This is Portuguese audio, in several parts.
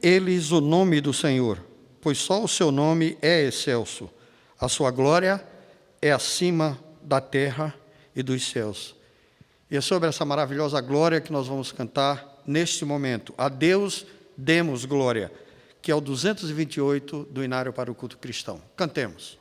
eles o nome do Senhor, pois só o seu nome é excelso. A sua glória é acima da terra e dos céus. E é sobre essa maravilhosa glória que nós vamos cantar neste momento. A Deus demos glória, que é o 228 do Inário para o Culto Cristão. Cantemos.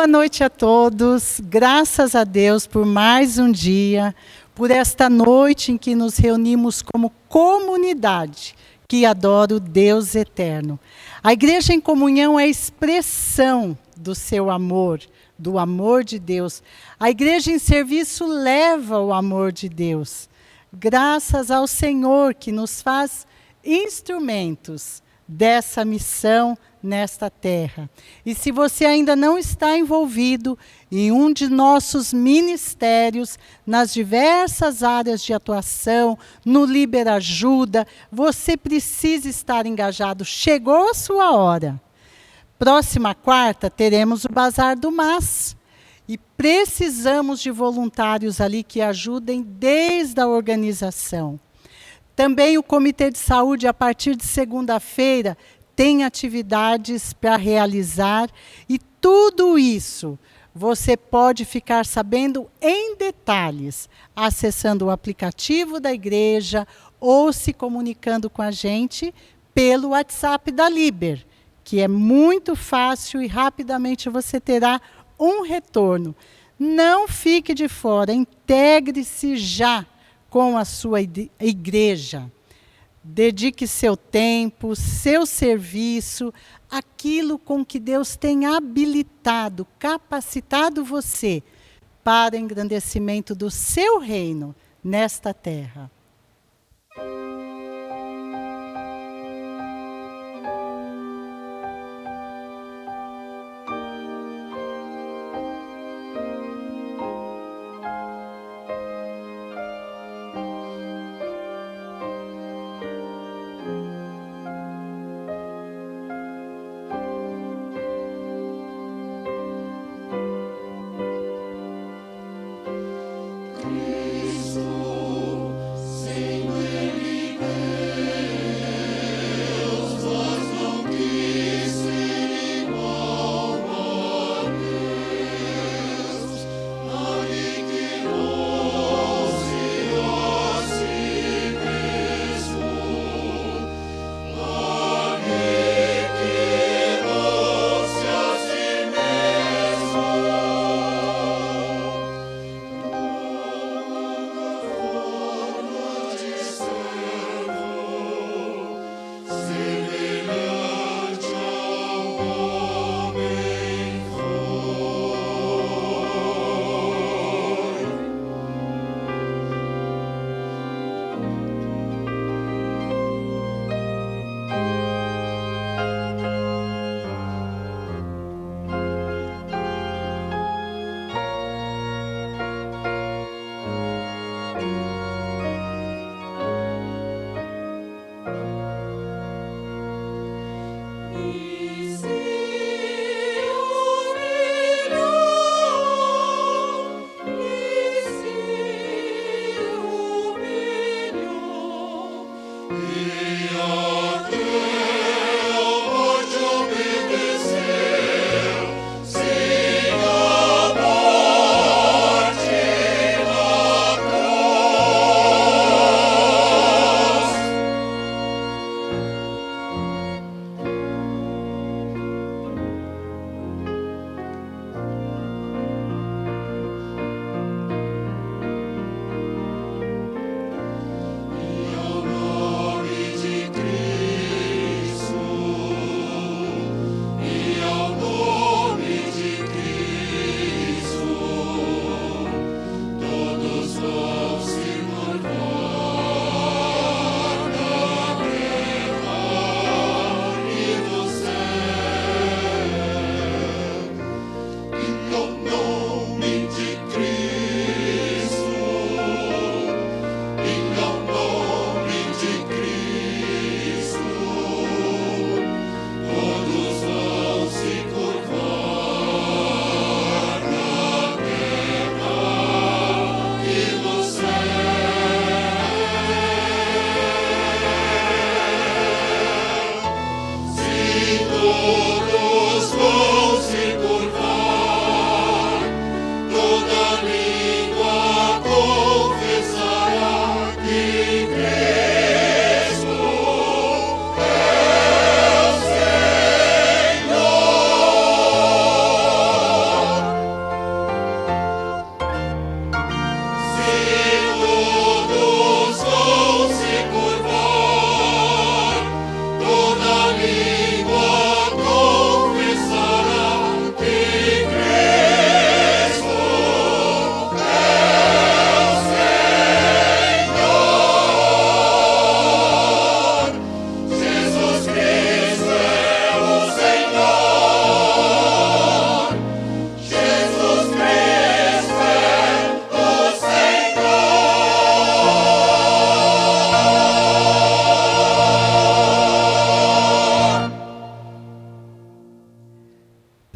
Boa noite a todos, graças a Deus por mais um dia, por esta noite em que nos reunimos como comunidade que adora o Deus eterno. A Igreja em Comunhão é a expressão do seu amor, do amor de Deus. A Igreja em Serviço leva o amor de Deus. Graças ao Senhor que nos faz instrumentos dessa missão nesta terra. E se você ainda não está envolvido em um de nossos ministérios, nas diversas áreas de atuação, no Liberajuda, você precisa estar engajado. Chegou a sua hora. Próxima quarta teremos o Bazar do Mas. E precisamos de voluntários ali que ajudem desde a organização. Também o Comitê de Saúde, a partir de segunda-feira, tem atividades para realizar e tudo isso você pode ficar sabendo em detalhes, acessando o aplicativo da igreja ou se comunicando com a gente pelo WhatsApp da Liber, que é muito fácil e rapidamente você terá um retorno. Não fique de fora, integre-se já com a sua igreja. Dedique seu tempo, seu serviço aquilo com que Deus tem habilitado, capacitado você para o engrandecimento do seu reino nesta terra.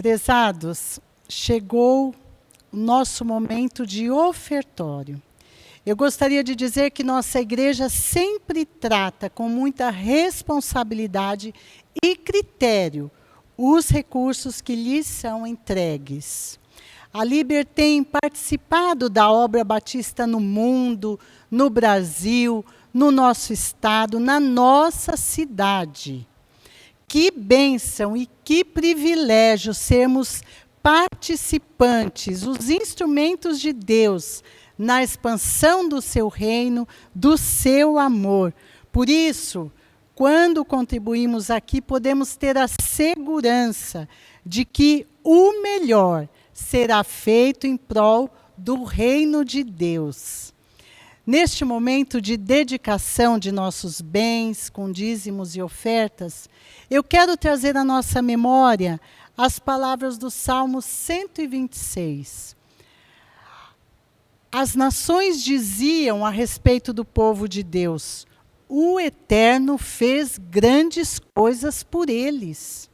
Prezados, chegou o nosso momento de ofertório. Eu gostaria de dizer que nossa igreja sempre trata com muita responsabilidade e critério os recursos que lhes são entregues. A Liber tem participado da obra batista no mundo, no Brasil, no nosso estado, na nossa cidade. Que bênção e que privilégio sermos participantes, os instrumentos de Deus, na expansão do seu reino, do seu amor. Por isso, quando contribuímos aqui, podemos ter a segurança de que o melhor será feito em prol do reino de Deus. Neste momento de dedicação de nossos bens, com dízimos e ofertas, eu quero trazer à nossa memória as palavras do Salmo 126. As nações diziam a respeito do povo de Deus: o Eterno fez grandes coisas por eles.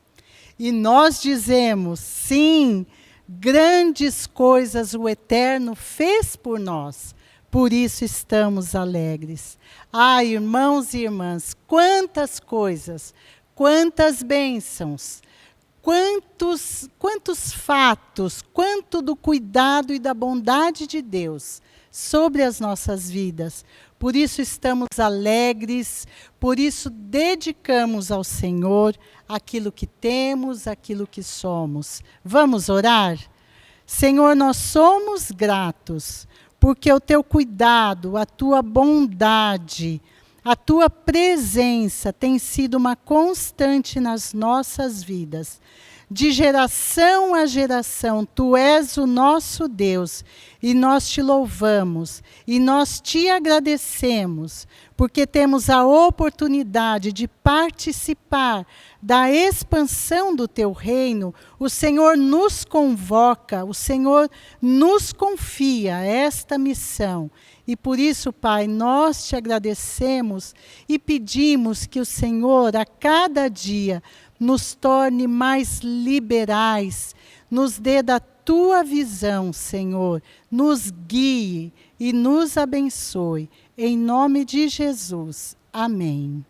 E nós dizemos: sim, grandes coisas o Eterno fez por nós. Por isso estamos alegres. Ah, irmãos e irmãs, quantas coisas, quantas bênçãos, quantos fatos, quanto do cuidado e da bondade de Deus sobre as nossas vidas. Por isso estamos alegres, por isso dedicamos ao Senhor aquilo que temos, aquilo que somos. Vamos orar? Senhor, nós somos gratos, porque o teu cuidado, a tua bondade, a tua presença tem sido uma constante nas nossas vidas. De geração a geração, tu és o nosso Deus, e nós te louvamos, e nós te agradecemos, porque temos a oportunidade de participar da expansão do teu reino. O Senhor nos convoca, o Senhor nos confia esta missão. E por isso, Pai, nós te agradecemos e pedimos que o Senhor, a cada dia, nos torne mais liberais, nos dê da tua visão, Senhor, nos guie e nos abençoe. Em nome de Jesus. Amém.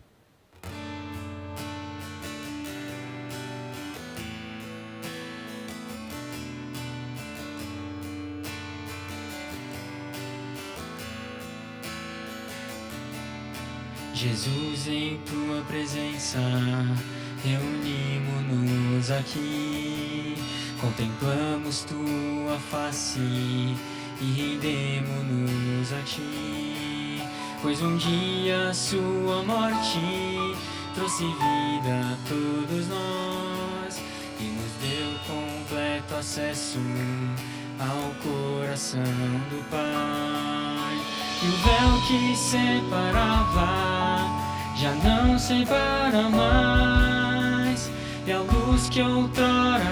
Jesus, em tua presença, reunimos-nos aqui, contemplamos tua face e rendemos-nos a ti, pois um dia sua morte trouxe vida a todos nós e nos deu completo acesso ao coração do Pai. E o véu que separava já não separa mais, e a luz que outrora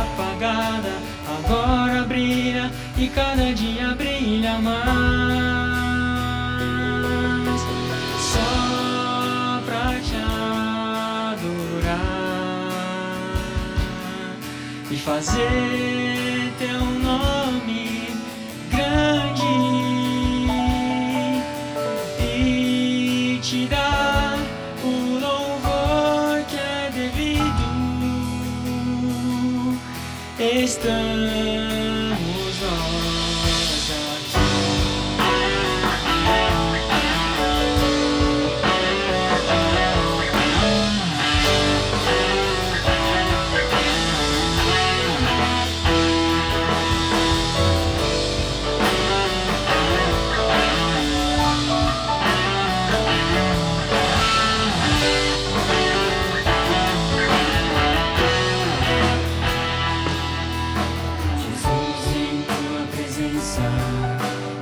apagada agora brilha, e cada dia brilha mais. Só pra te adorar e fazer teu nome grande, te dar o louvor que é devido. Estamos nós aqui.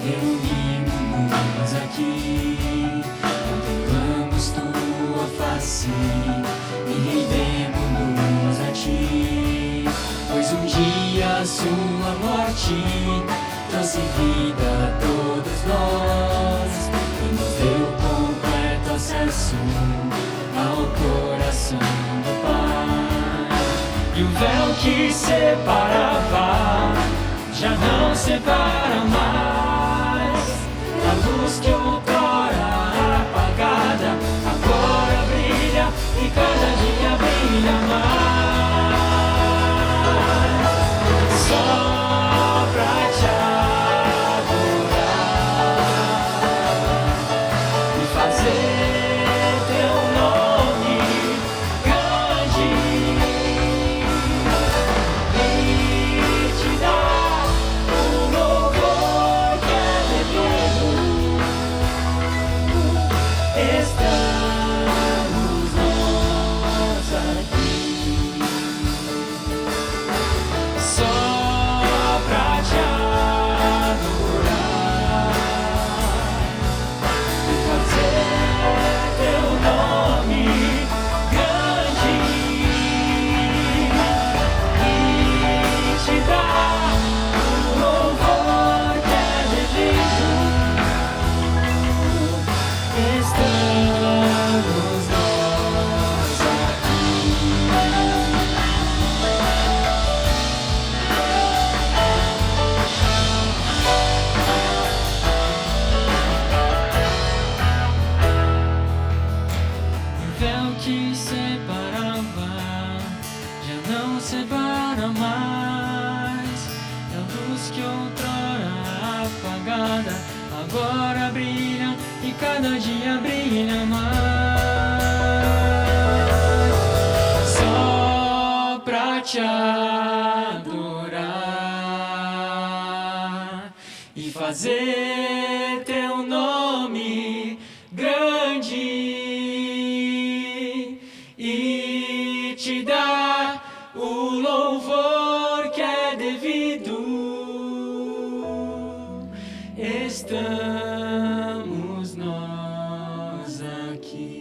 Reunimos aqui, contemplamos tua face e rendemos-nos a ti, pois um dia a sua morte trouxe vida a todos nós e nos deu completo acesso ao coração do Pai. E o véu que separava já não separa mais, a luz que outrora apagada agora brilha, e cada dia brilha mais. Só pra te adorar e fazer teu nome grande, e te dar o louvor agora brilha e cada dia brilha mais. Só pra te adorar e fazer teu nome grande e te dar o louvor que é devido. Estamos nós aqui.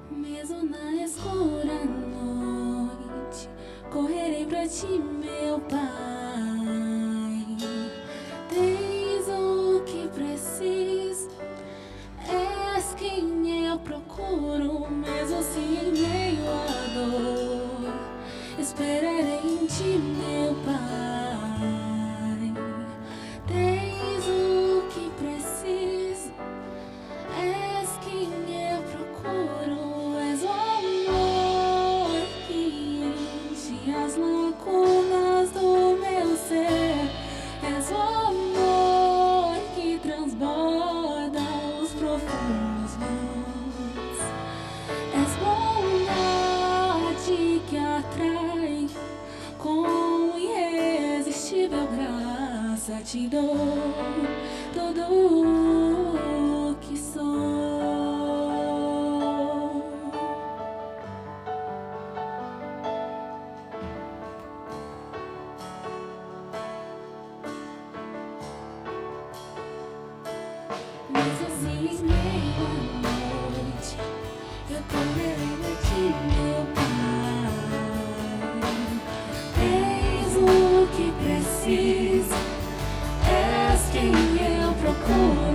Mesmo na escura noite, correrei pra ti, meu Pai. Tens o que preciso, és quem eu procuro. Mesmo assim em meio à dor, esperarei em ti, meu Pai. Tens o que preciso, és quem eu procuro. És o amor que enche as lacunas do meu ser. És o amor que transborda os profundos vãos. És bondade que atrai com irresistível graça. Te dou tudo o que sou. Mas assim em meio à noite, eu correrei pra ti, meu Pai. Tens o que preciso, és quem eu procuro.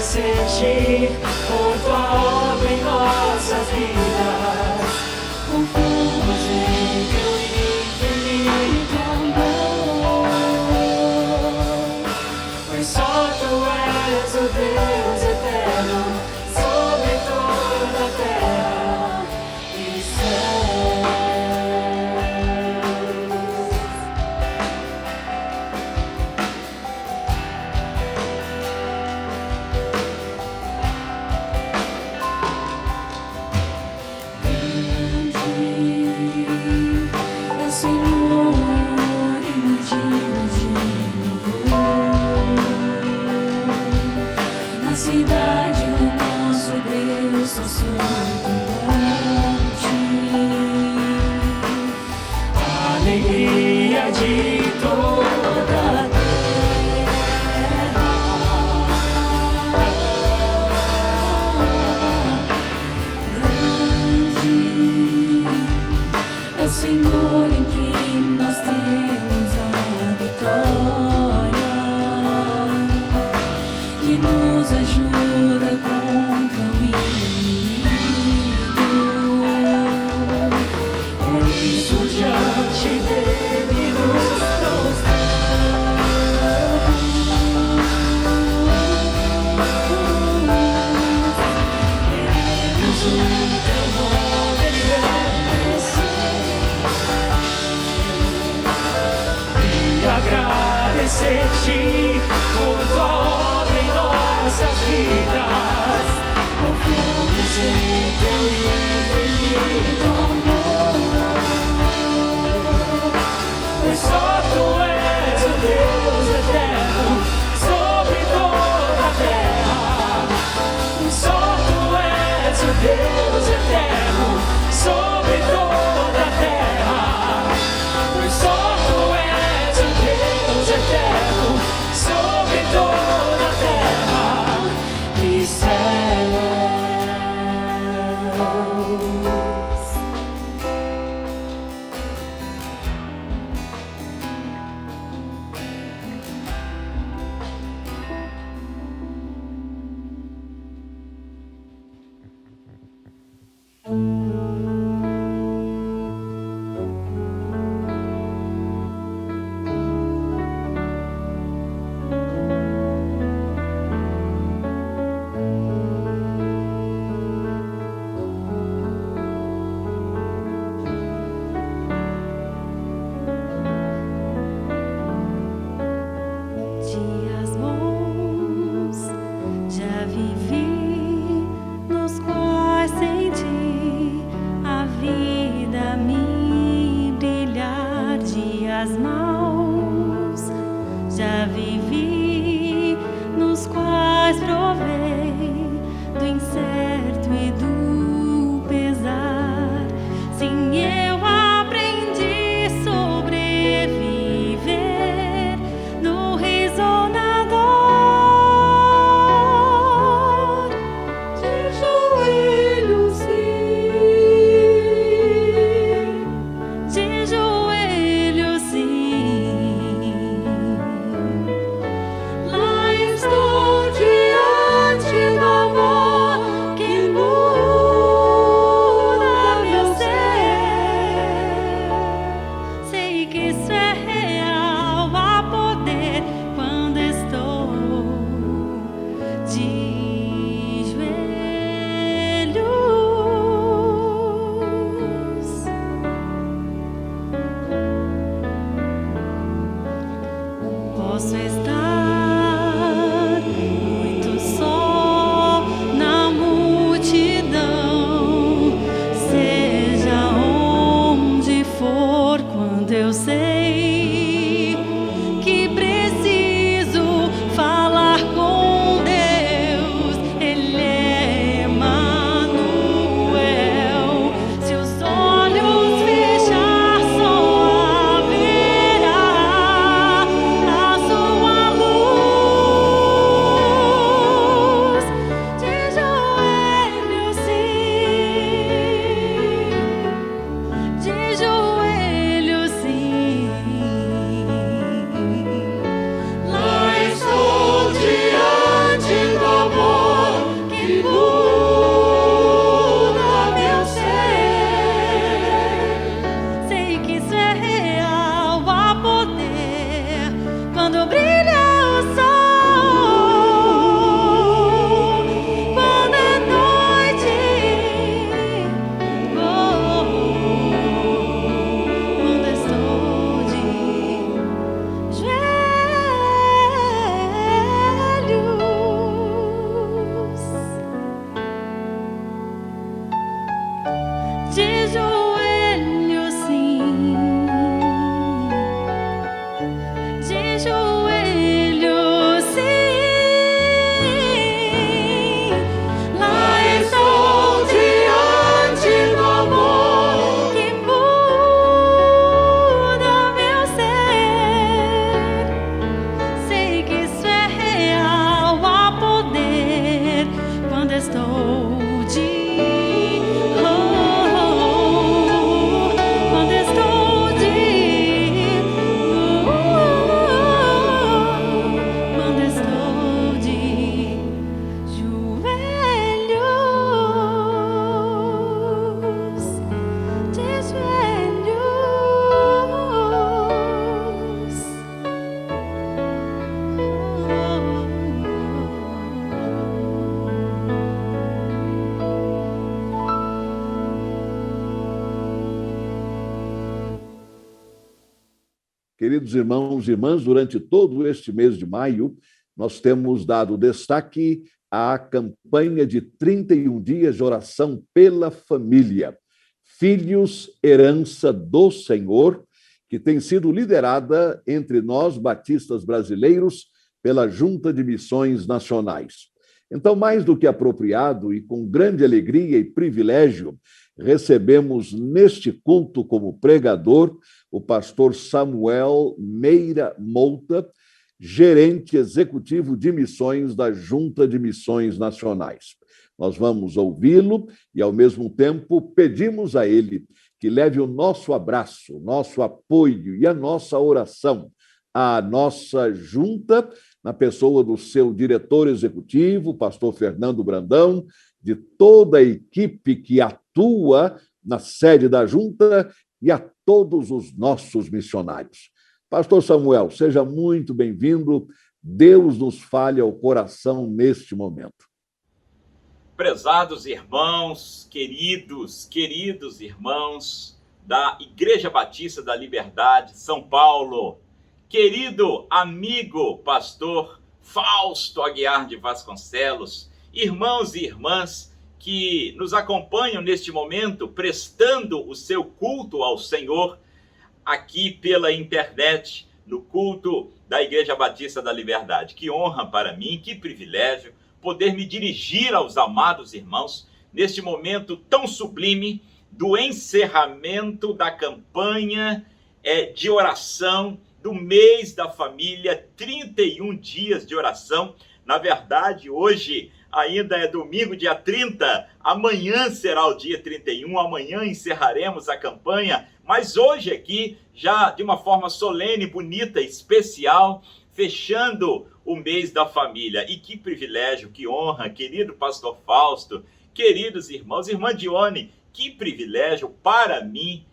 agradecer-te por tua obra em nossas vidas. Confiamos em teu infinito amor, Pois só tu és o Deus eterno sobre toda a terra e céus. é o Senhor e me diz de louvor. Na cidade do nosso Deus, só Alegria de toda a é o Senhor em quem nós temos a vitória, que nos ajuda contra o inimigo. Por isso diante dele nos queremos o teu nome engrandecer e agradecer-te por tua obra em nossas vidas. Confiamos em teu infinito amor, pois só tu és o Deus eterno sobre toda a terra. Só tu és o Deus eterno sobre toda a terra. Pois só tu és o Deus eterno sobre toda a terra e céus. dias bons já vivi, nos quais senti a vida me brilhar. Dias maus já vivi, nos quais provei do incerto e do pesar. Sim, eu aprendi sobreviver no riso na dor, de joelhos sim, de joelhos sim. Lá estou diante do amor que Queridos irmãos e irmãs, durante todo este mês de maio, nós temos dado destaque à campanha de 31 dias de oração pela família. Filhos, herança do Senhor, que tem sido liderada entre nós, batistas brasileiros, pela Junta de Missões Nacionais. Então, mais do que apropriado e com grande alegria e privilégio, recebemos neste culto como pregador o pastor Samuel Meira Mouta, gerente executivo de missões da Junta de Missões Nacionais. Nós vamos ouvi-lo e, ao mesmo tempo, pedimos a ele que leve o nosso abraço, nosso apoio e a nossa oração à nossa junta, na pessoa do seu diretor executivo, pastor Fernando Brandão, de toda a equipe que atua na sede da junta e a todos os nossos missionários. Pastor Samuel, seja muito bem-vindo. Deus nos fale ao coração neste momento. Prezados irmãos, queridos irmãos da Igreja Batista da Liberdade, São Paulo, querido amigo pastor Fausto Aguiar de Vasconcelos, irmãos e irmãs que nos acompanham neste momento, prestando o seu culto ao Senhor aqui pela internet, no culto da Igreja Batista da Liberdade. Que honra para mim, que privilégio poder me dirigir aos amados irmãos neste momento tão sublime do encerramento da campanha de oração do mês da família, 31 dias de oração. Na verdade, hoje ainda é domingo, dia 30, amanhã será o dia 31, amanhã encerraremos a campanha, mas hoje aqui, já de uma forma solene, bonita, especial, fechando o mês da família. E que privilégio, que honra, querido pastor Fausto, queridos irmãos, irmã Dione, que privilégio para mim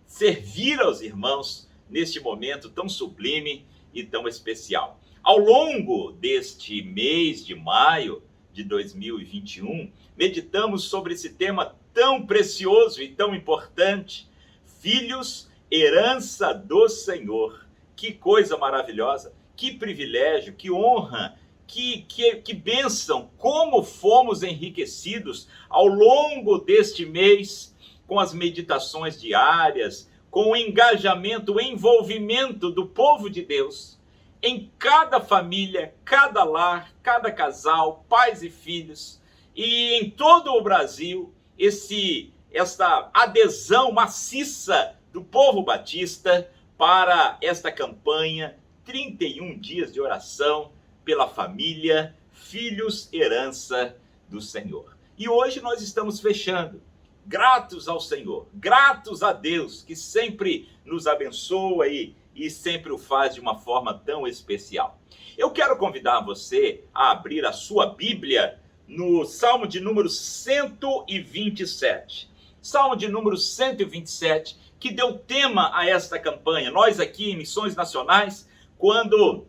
servir aos irmãos neste momento tão sublime e tão especial. Ao longo deste mês de maio de 2021, meditamos sobre esse tema tão precioso e tão importante, filhos, herança do Senhor. Que coisa maravilhosa, que privilégio, que honra, que bênção, como fomos enriquecidos ao longo deste mês com as meditações diárias, com o engajamento, o envolvimento do povo de Deus em cada família, cada lar, cada casal, pais e filhos, e em todo o Brasil, esta adesão maciça do povo batista para esta campanha, 31 dias de oração pela família, filhos, herança do Senhor. E hoje nós estamos fechando, gratos ao Senhor, gratos a Deus, que sempre nos abençoa e sempre o faz de uma forma tão especial. Eu quero convidar você a abrir a sua Bíblia no Salmo de número 127. Salmo de número 127, que deu tema a esta campanha. Nós aqui em Missões Nacionais, quando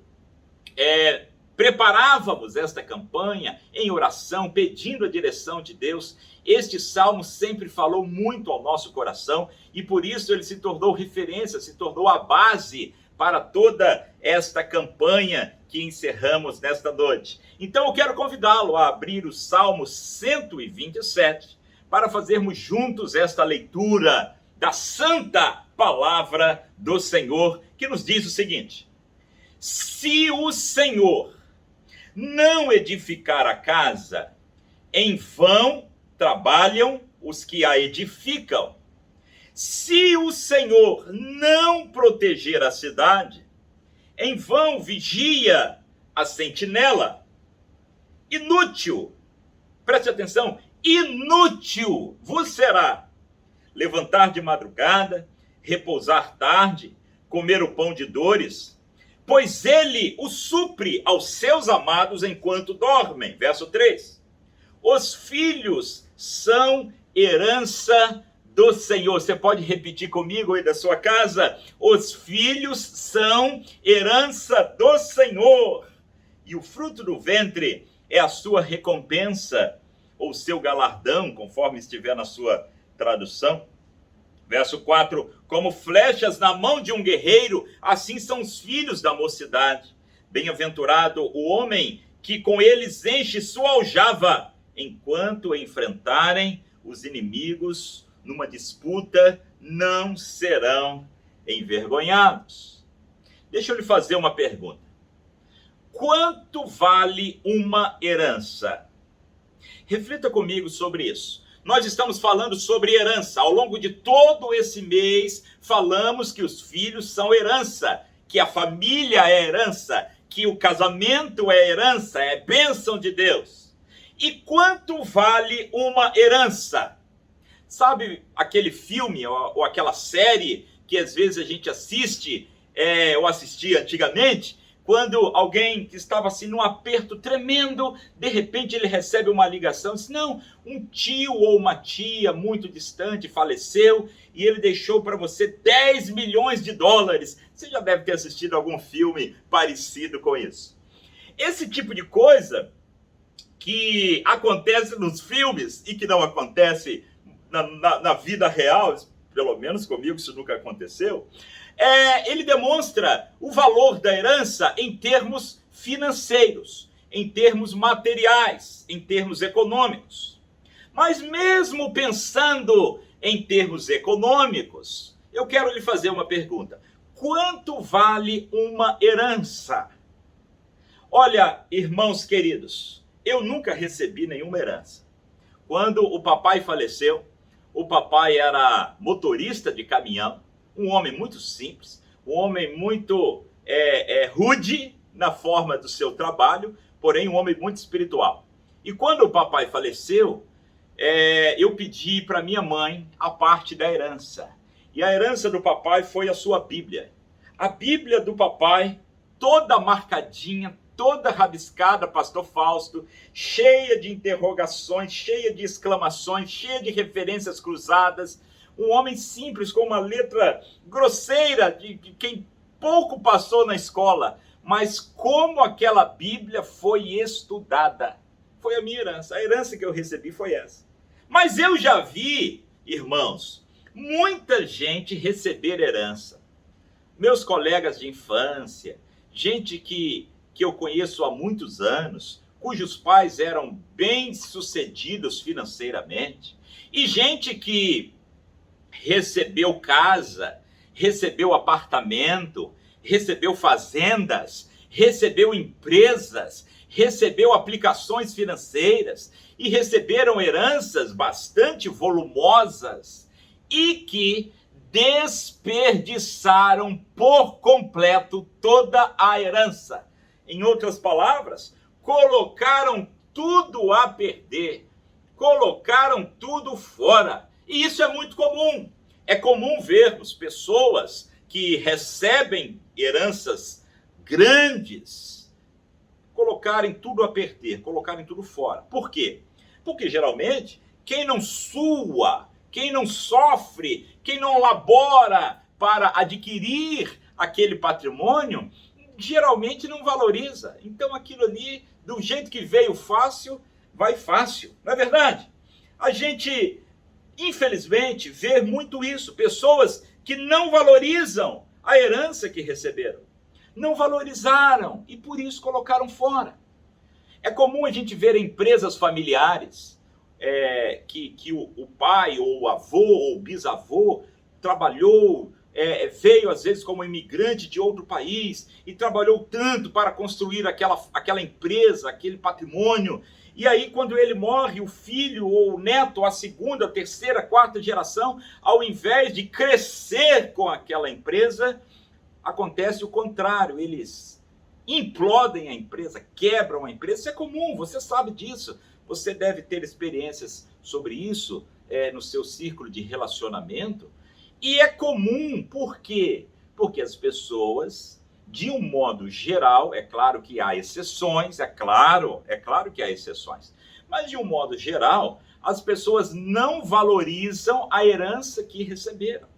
preparávamos esta campanha em oração, pedindo a direção de Deus, este salmo sempre falou muito ao nosso coração e por isso ele se tornou referência, se tornou a base para toda esta campanha que encerramos nesta noite. Então eu quero convidá-lo a abrir o Salmo 127 para fazermos juntos esta leitura da santa palavra do Senhor, que nos diz o seguinte: se o Senhor não edificar a casa, em vão trabalham os que a edificam. Se o Senhor não proteger a cidade, em vão vigia a sentinela. Inútil, preste atenção, inútil vos será levantar de madrugada, repousar tarde, comer o pão de dores, pois ele o supre aos seus amados enquanto dormem. Verso 3. Os filhos são herança do Senhor. Você pode repetir comigo aí da sua casa? Os filhos são herança do Senhor. E o fruto do ventre é a sua recompensa, ou seu galardão, conforme estiver na sua tradução. Verso 4. Como flechas na mão de um guerreiro, assim são os filhos da mocidade. Bem-aventurado o homem que com eles enche sua aljava, enquanto enfrentarem os inimigos numa disputa, não serão envergonhados. Deixa eu lhe fazer uma pergunta. Quanto vale uma herança? Reflita comigo sobre isso. Nós estamos falando sobre herança. Ao longo de todo esse mês, falamos que os filhos são herança, que a família é herança, que o casamento é herança, é bênção de Deus. E quanto vale uma herança? Sabe aquele filme ou aquela série que às vezes a gente assiste, ou assistia antigamente, quando alguém que estava assim num aperto tremendo, de repente ele recebe uma ligação, diz, não, um tio ou uma tia muito distante faleceu e ele deixou para você 10 milhões de dólares. Você já deve ter assistido algum filme parecido com isso. Esse tipo de coisa que acontece nos filmes e que não acontece na vida real, pelo menos comigo isso nunca aconteceu, ele demonstra o valor da herança em termos financeiros, em termos materiais, em termos econômicos. Mas mesmo pensando em termos econômicos, eu quero lhe fazer uma pergunta. Quanto vale uma herança? Olha, irmãos queridos, eu nunca recebi nenhuma herança. Quando o papai faleceu, o papai era motorista de caminhão, um homem muito simples, um homem muito rude na forma do seu trabalho, porém um homem muito espiritual. E quando o papai faleceu, eu pedi para minha mãe a parte da herança. E a herança do papai foi a sua Bíblia. A Bíblia do papai, toda marcadinha, toda rabiscada, pastor Fausto, cheia de interrogações, cheia de exclamações, cheia de referências cruzadas. Um homem simples, com uma letra grosseira, de quem pouco passou na escola. Mas como aquela Bíblia foi estudada. Foi a minha herança. A herança que eu recebi foi essa. Mas eu já vi, irmãos, muita gente receber herança. Meus colegas de infância, gente que eu conheço há muitos anos, cujos pais eram bem-sucedidos financeiramente, e gente que recebeu casa, recebeu apartamento, recebeu fazendas, recebeu empresas, recebeu aplicações financeiras e receberam heranças bastante volumosas e que desperdiçaram por completo toda a herança. Em outras palavras, colocaram tudo a perder, colocaram tudo fora. E isso é muito comum. É comum vermos pessoas que recebem heranças grandes colocarem tudo a perder, colocarem tudo fora. Por quê? Porque geralmente quem não sua, quem não sofre, quem não labora para adquirir aquele patrimônio, geralmente não valoriza. Então aquilo ali, do jeito que veio fácil, vai fácil. Não é verdade? A gente, infelizmente, vê muito isso. Pessoas que não valorizam a herança que receberam. Não valorizaram e por isso colocaram fora. É comum a gente ver empresas familiares que o pai ou o avô ou o bisavô trabalhou, veio às vezes como imigrante de outro país e trabalhou tanto para construir aquela empresa, aquele patrimônio. E aí quando ele morre, o filho ou o neto, a segunda, a terceira, a quarta geração, ao invés de crescer com aquela empresa, acontece o contrário, eles implodem a empresa, quebram a empresa. Isso é comum, você sabe disso. Você deve ter experiências sobre isso no seu círculo de relacionamento. E é comum, por quê? Porque as pessoas, de um modo geral, é claro que há exceções, é claro que há exceções, mas de um modo geral, as pessoas não valorizam a herança que receberam.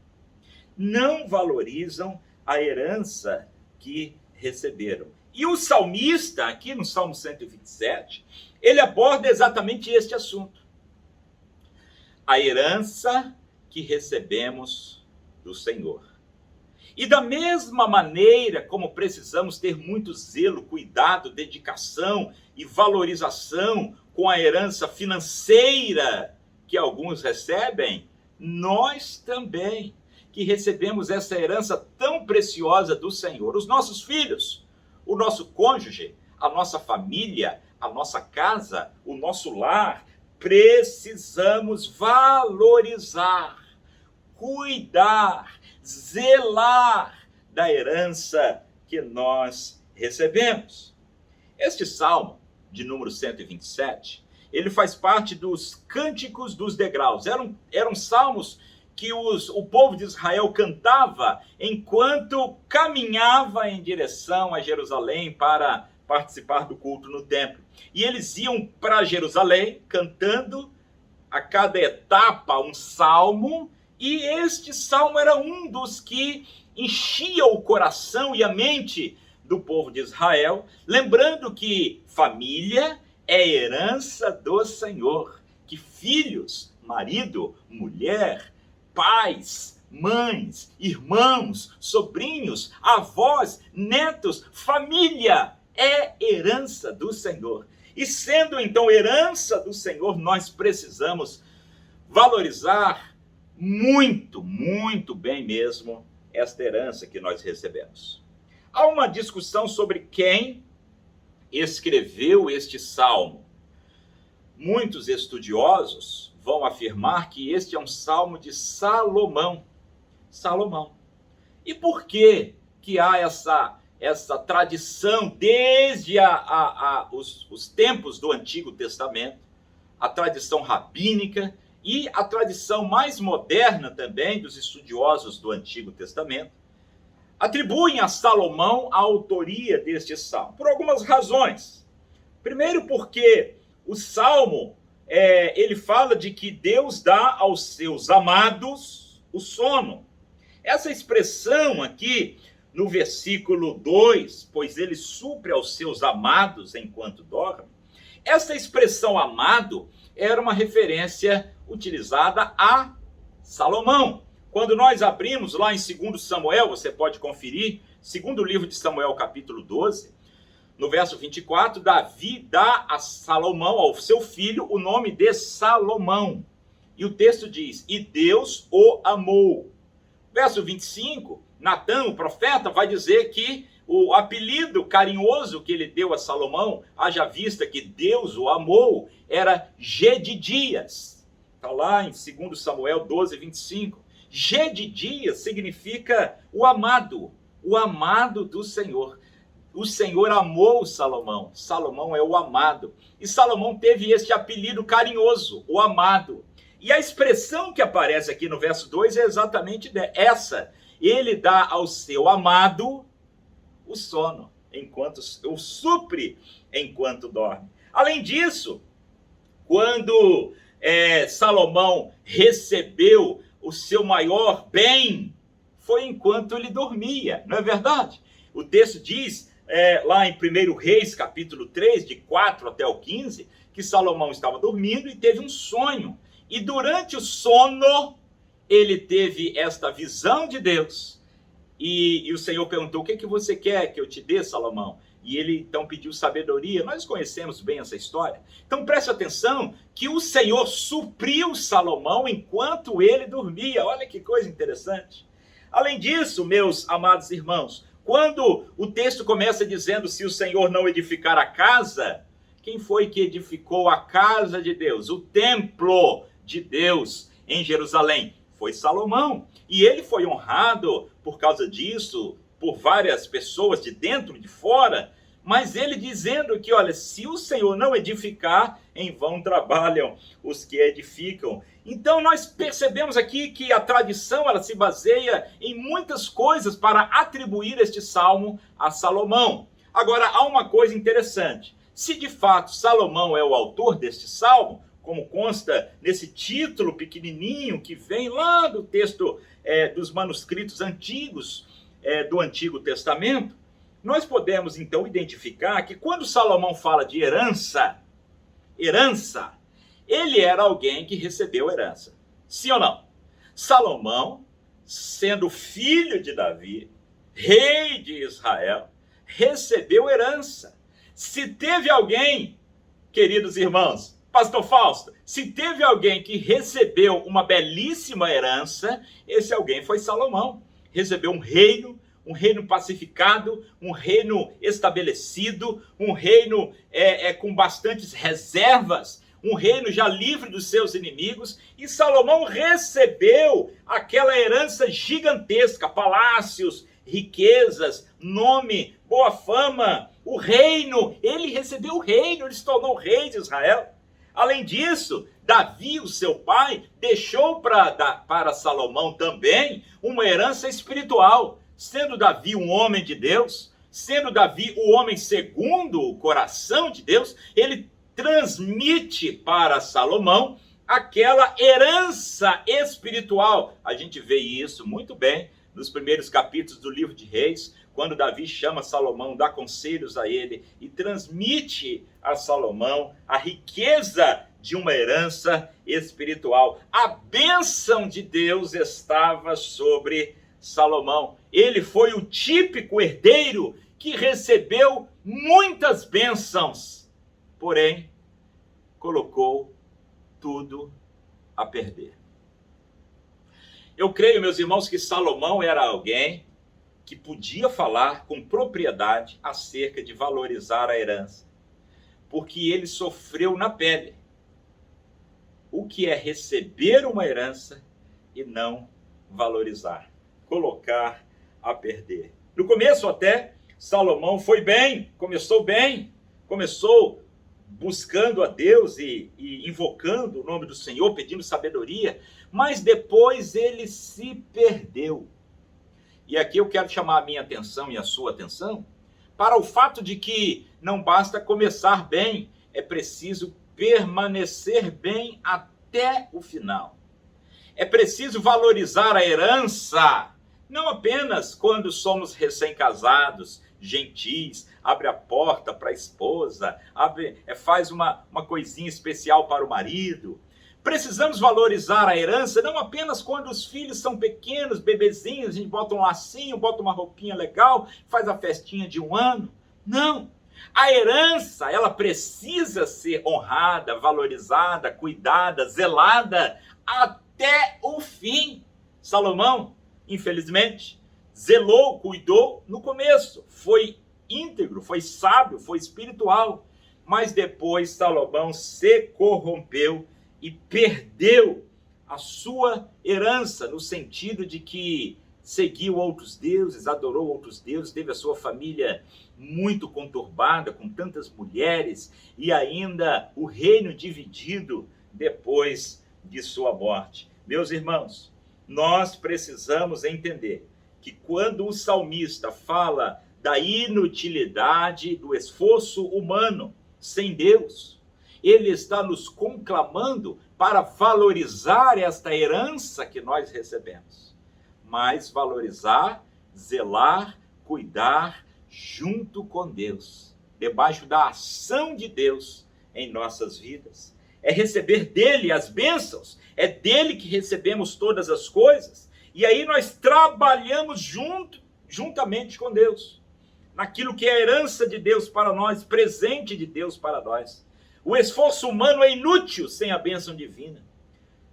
Não valorizam a herança que receberam. E o salmista, aqui no Salmo 127, ele aborda exatamente este assunto. A herança que recebemos do Senhor. E da mesma maneira como precisamos ter muito zelo, cuidado, dedicação e valorização com a herança financeira que alguns recebem, nós também, que recebemos essa herança tão preciosa do Senhor, os nossos filhos, o nosso cônjuge, a nossa família, a nossa casa, o nosso lar, precisamos valorizar, cuidar, zelar da herança que nós recebemos. Este salmo, de número 127, ele faz parte dos cânticos dos degraus. Eram salmos que o povo de Israel cantava enquanto caminhava em direção a Jerusalém para participar do culto no templo. E eles iam para Jerusalém cantando a cada etapa um salmo, e este salmo era um dos que enchia o coração e a mente do povo de Israel, lembrando que família é herança do Senhor, que filhos, marido, mulher, pais, mães, irmãos, sobrinhos, avós, netos, família é herança do Senhor. E sendo então herança do Senhor, nós precisamos valorizar muito, muito bem mesmo esta herança que nós recebemos. Há uma discussão sobre quem escreveu este salmo. Muitos estudiosos vão afirmar que este é um salmo de Salomão. Salomão. E por que há essa tradição desde os tempos do Antigo Testamento, a tradição rabínica e a tradição mais moderna também dos estudiosos do Antigo Testamento, atribuem a Salomão a autoria deste salmo, por algumas razões. Primeiro porque o salmo, ele fala de que Deus dá aos seus amados o sono. Essa expressão aqui, no versículo 2, pois ele supre aos seus amados enquanto dormem, essa expressão amado era uma referência utilizada a Salomão. Quando nós abrimos lá em 2 Samuel, você pode conferir, segundo livro de Samuel, capítulo 12, no verso 24, Davi dá a Salomão, ao seu filho, o nome de Salomão. E o texto diz, e Deus o amou. Verso 25, Natã, o profeta, vai dizer que o apelido carinhoso que ele deu a Salomão, haja vista que Deus o amou, era Gedidias. Está lá em 2 Samuel 12, 25. Gedidias significa o amado do Senhor. O Senhor amou Salomão. Salomão é o amado. E Salomão teve este apelido carinhoso, o amado. E a expressão que aparece aqui no verso 2 é exatamente essa. Ele dá ao seu amado o sono, o supre enquanto dorme. Além disso, quando Salomão recebeu o seu maior bem, foi enquanto ele dormia, não é verdade? O texto diz, lá em 1 Reis, capítulo 3, de 4 até o 15, que Salomão estava dormindo e teve um sonho. E durante o sono, ele teve esta visão de Deus. E o Senhor perguntou, o que você quer que eu te dê, Salomão? E ele então pediu sabedoria. Nós conhecemos bem essa história. Então preste atenção que o Senhor supriu Salomão enquanto ele dormia. Olha que coisa interessante. Além disso, meus amados irmãos, quando o texto começa dizendo, se o Senhor não edificar a casa, quem foi que edificou a casa de Deus? O templo de Deus em Jerusalém. Foi Salomão. E ele foi honrado por causa disso, por várias pessoas de dentro e de fora, mas ele dizendo que, olha, se o Senhor não edificar, em vão trabalham os que edificam. Então nós percebemos aqui que a tradição ela se baseia em muitas coisas para atribuir este salmo a Salomão. Agora, há uma coisa interessante. Se de fato Salomão é o autor deste salmo, como consta nesse título pequenininho que vem lá do texto dos manuscritos antigos do Antigo Testamento, nós podemos então identificar que quando Salomão fala de herança, ele era alguém que recebeu herança. Sim ou não? Salomão sendo filho de Davi, rei de Israel, recebeu herança. Se teve alguém, queridos irmãos, pastor Fausto, se teve alguém que recebeu uma belíssima herança, esse alguém foi Salomão. Recebeu um reino pacificado, um reino estabelecido, um reino com bastantes reservas, um reino já livre dos seus inimigos, e Salomão recebeu aquela herança gigantesca, palácios, riquezas, nome, boa fama, o reino. Ele recebeu o reino, ele se tornou rei de Israel. Além disso, Davi, o seu pai, deixou para Salomão também uma herança espiritual. Sendo Davi um homem de Deus, sendo Davi o homem segundo o coração de Deus, ele transmite para Salomão aquela herança espiritual. A gente vê isso muito bem nos primeiros capítulos do livro de Reis, quando Davi chama Salomão, dá conselhos a ele e transmite a Salomão a riqueza de uma herança espiritual. A bênção de Deus estava sobre Salomão. Ele foi o típico herdeiro que recebeu muitas bênçãos, porém colocou tudo a perder. Eu creio, meus irmãos, que Salomão era alguém que podia falar com propriedade acerca de valorizar a herança, porque ele sofreu na pele o que é receber uma herança e não valorizar, colocar a perder. No começo até, Salomão foi bem, começou buscando a Deus e invocando o nome do Senhor, pedindo sabedoria, mas depois ele se perdeu. E aqui eu quero chamar a minha atenção e a sua atenção para o fato de que não basta começar bem, é preciso permanecer bem até o final. É preciso valorizar a herança, não apenas quando somos recém-casados, gentis, abre a porta para a esposa, faz uma coisinha especial para o marido. Precisamos valorizar a herança não apenas quando os filhos são pequenos, bebezinhos, a gente bota um lacinho, bota uma roupinha legal, faz a festinha de 1 ano. Não! A herança, ela precisa ser honrada, valorizada, cuidada, zelada até o fim. Salomão, infelizmente, zelou, cuidou no começo, foi íntegro, foi sábio, foi espiritual, mas depois Salomão se corrompeu e perdeu a sua herança, no sentido de que seguiu outros deuses, adorou outros deuses, teve a sua família muito conturbada, com tantas mulheres, e ainda o reino dividido depois de sua morte. Meus irmãos, nós precisamos entender que quando o salmista fala da inutilidade do esforço humano sem Deus, ele está nos conclamando para valorizar esta herança que nós recebemos. Mas valorizar, zelar, cuidar junto com Deus, debaixo da ação de Deus em nossas vidas. É receber dele as bênçãos, é dele que recebemos todas as coisas, e aí nós trabalhamos juntamente com Deus, naquilo que é a herança de Deus para nós, presente de Deus para nós. O esforço humano é inútil sem a bênção divina.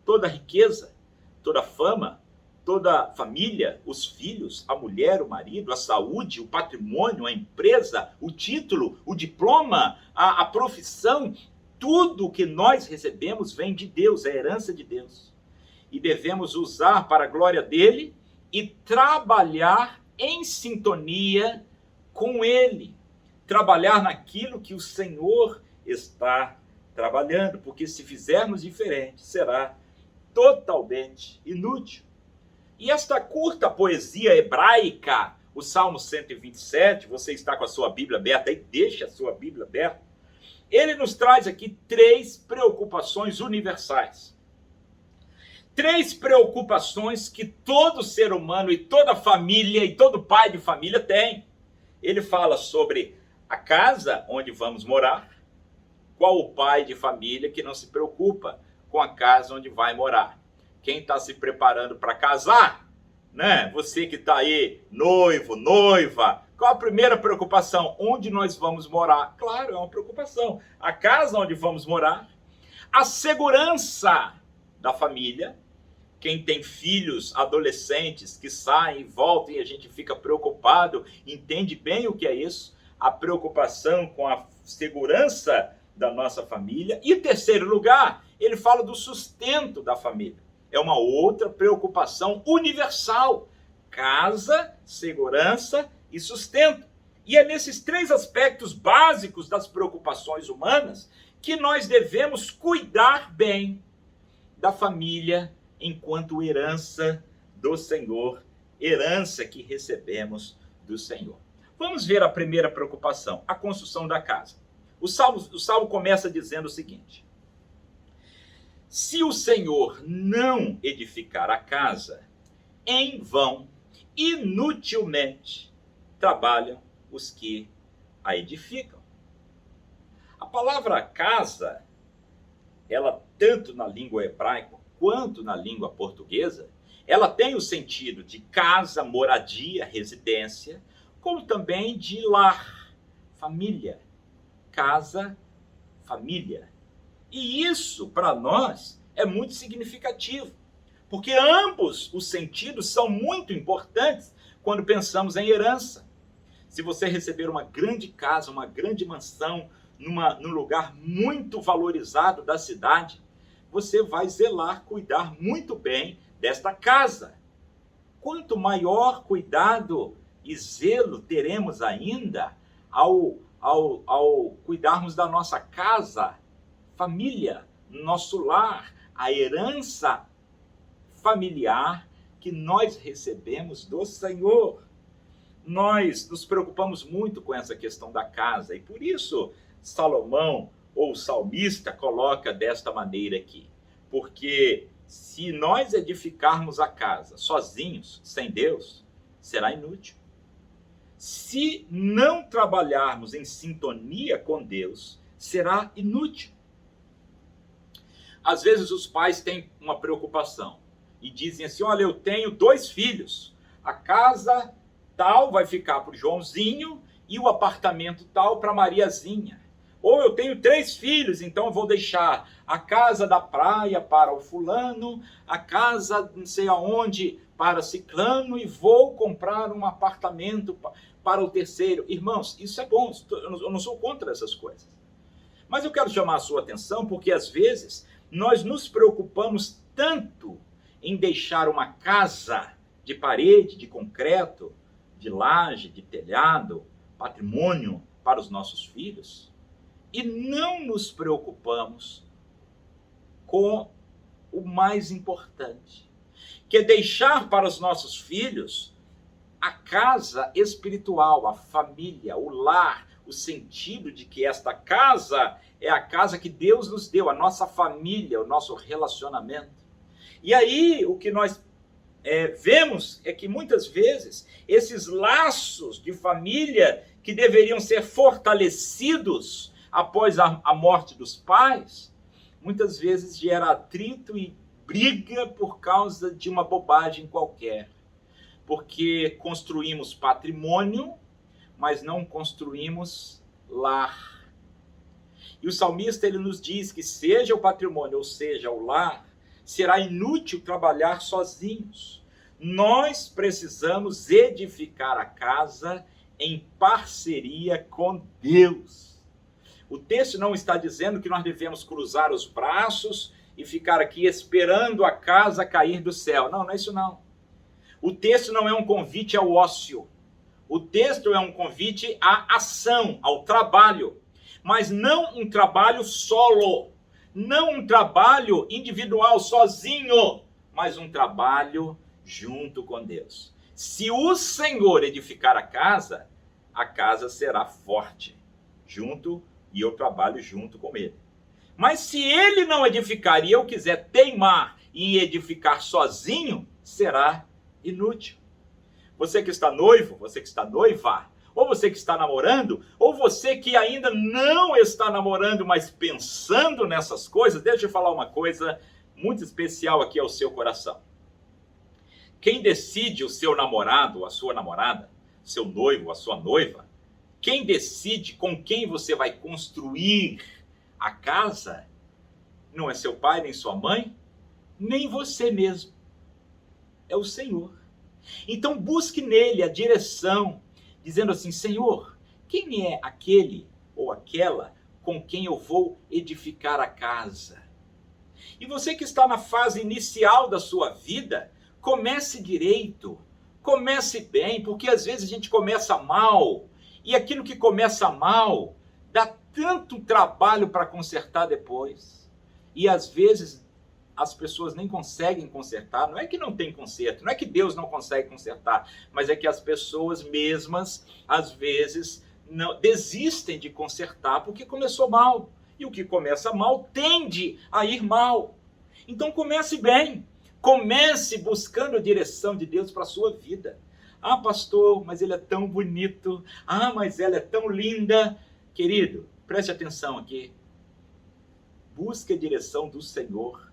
Toda riqueza, toda fama, toda família, os filhos, a mulher, o marido, a saúde, o patrimônio, a empresa, o título, o diploma, a profissão, tudo que nós recebemos vem de Deus, é a herança de Deus. E devemos usar para a glória dele e trabalhar em sintonia com ele. Trabalhar naquilo que o Senhor está trabalhando, porque se fizermos diferente, será totalmente inútil. E esta curta poesia hebraica, o Salmo 127, você está com a sua Bíblia aberta aí, deixa a sua Bíblia aberta, ele nos traz aqui 3 preocupações universais. 3 preocupações que todo ser humano e toda família e todo pai de família tem. Ele fala sobre a casa onde vamos morar. Qual o pai de família que não se preocupa com a casa onde vai morar? Quem está se preparando para casar né? Você que está aí, noivo, noiva, qual a primeira preocupação? Onde nós vamos morar? Claro, é uma preocupação. A casa onde vamos morar, a segurança da família. Quem tem filhos, adolescentes que saem e voltam e a gente fica preocupado, entende bem o que é isso? A preocupação com a segurança da nossa família. E em terceiro lugar, ele fala do sustento da família. É uma outra preocupação universal. Casa, segurança e sustento. E é nesses três aspectos básicos das preocupações humanas que nós devemos cuidar bem da família enquanto herança do Senhor, herança que recebemos do Senhor. Vamos ver a primeira preocupação, a construção da casa. O Salmo começa dizendo o seguinte: se o Senhor não edificar a casa, em vão, inutilmente, trabalham os que a edificam. A palavra casa, ela tanto na língua hebraica quanto na língua portuguesa, ela tem o sentido de casa, moradia, residência, como também de lar, família. Casa, família. E isso, para nós, é muito significativo, porque ambos os sentidos são muito importantes quando pensamos em herança. Se você receber uma grande casa, uma grande mansão, num lugar muito valorizado da cidade, você vai zelar, cuidar muito bem desta casa. Quanto maior cuidado e zelo teremos ainda ao cuidarmos da nossa casa, família, nosso lar, a herança familiar que nós recebemos do Senhor. Nós nos preocupamos muito com essa questão da casa e por isso Salomão, ou o salmista, coloca desta maneira aqui. Porque se nós edificarmos a casa sozinhos, sem Deus, será inútil. Se não trabalharmos em sintonia com Deus, será inútil. Às vezes os pais têm uma preocupação e dizem assim: olha, eu tenho 2 filhos, a casa tal vai ficar para o Joãozinho e o apartamento tal para a Mariazinha. Ou eu tenho 3 filhos, então eu vou deixar a casa da praia para o fulano, a casa não sei aonde para ciclano e vou comprar um apartamento para o terceiro. Irmãos, isso é bom, eu não sou contra essas coisas. Mas eu quero chamar a sua atenção porque às vezes nós nos preocupamos tanto em deixar uma casa de parede, de concreto, de laje, de telhado, patrimônio para os nossos filhos, e não nos preocupamos com o mais importante, que é deixar para os nossos filhos a casa espiritual, a família, o lar, o sentido de que esta casa é a casa que Deus nos deu, a nossa família, o nosso relacionamento. E aí o que nós vemos é que muitas vezes esses laços de família que deveriam ser fortalecidos após a morte dos pais, muitas vezes gera atrito e briga por causa de uma bobagem qualquer. Porque construímos patrimônio, mas não construímos lar. E o salmista ele nos diz que seja o patrimônio ou seja o lar, será inútil trabalhar sozinhos. Nós precisamos edificar a casa em parceria com Deus. O texto não está dizendo que nós devemos cruzar os braços e ficar aqui esperando a casa cair do céu. Não, não é isso não. O texto não é um convite ao ócio. O texto é um convite à ação, ao trabalho. Mas não um trabalho solo. Não um trabalho individual, sozinho. Mas um trabalho junto com Deus. Se o Senhor edificar a casa será forte. E eu trabalho junto com ele. Mas se ele não edificar e eu quiser teimar em edificar sozinho, será inútil. Você que está noivo, você que está noiva, ou você que está namorando, ou você que ainda não está namorando, mas pensando nessas coisas, deixa eu falar uma coisa muito especial aqui ao seu coração. Quem decide o seu namorado ou a sua namorada, seu noivo ou a sua noiva, quem decide com quem você vai construir a casa, não é seu pai, nem sua mãe, nem você mesmo. É o Senhor. Então busque nele a direção, dizendo assim: Senhor, quem é aquele ou aquela com quem eu vou edificar a casa? E você que está na fase inicial da sua vida, comece direito, comece bem, porque às vezes a gente começa mal, e aquilo que começa mal dá tanto trabalho para consertar depois. E às vezes as pessoas nem conseguem consertar. Não é que não tem conserto, não é que Deus não consegue consertar, mas é que as pessoas mesmas, às vezes, não desistem de consertar porque começou mal. E o que começa mal tende a ir mal. Então comece bem. Comece buscando a direção de Deus para a sua vida. Ah, pastor, mas ele é tão bonito. Ah, mas ela é tão linda. Querido, preste atenção aqui. Busque a direção do Senhor.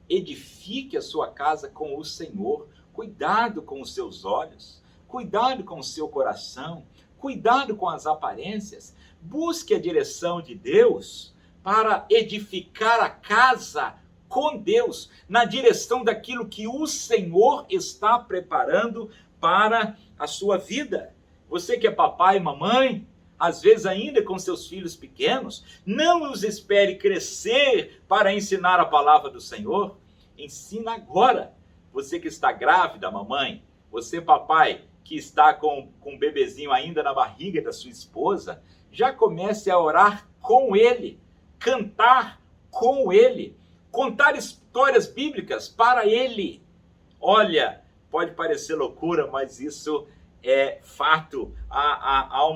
Edifique a sua casa com o Senhor. Cuidado com os seus olhos. Cuidado com o seu coração. Cuidado com as aparências. Busque a direção de Deus para edificar a casa com Deus, na direção daquilo que o Senhor está preparando para a sua vida. Você que é papai e mamãe, às vezes ainda com seus filhos pequenos, não os espere crescer para ensinar a palavra do Senhor. Ensina agora. Você que está grávida, mamãe, você papai que está com um bebezinho ainda na barriga da sua esposa, já comece a orar com ele, cantar com ele, contar histórias bíblicas para ele. Olha, pode parecer loucura, mas isso é fato. Há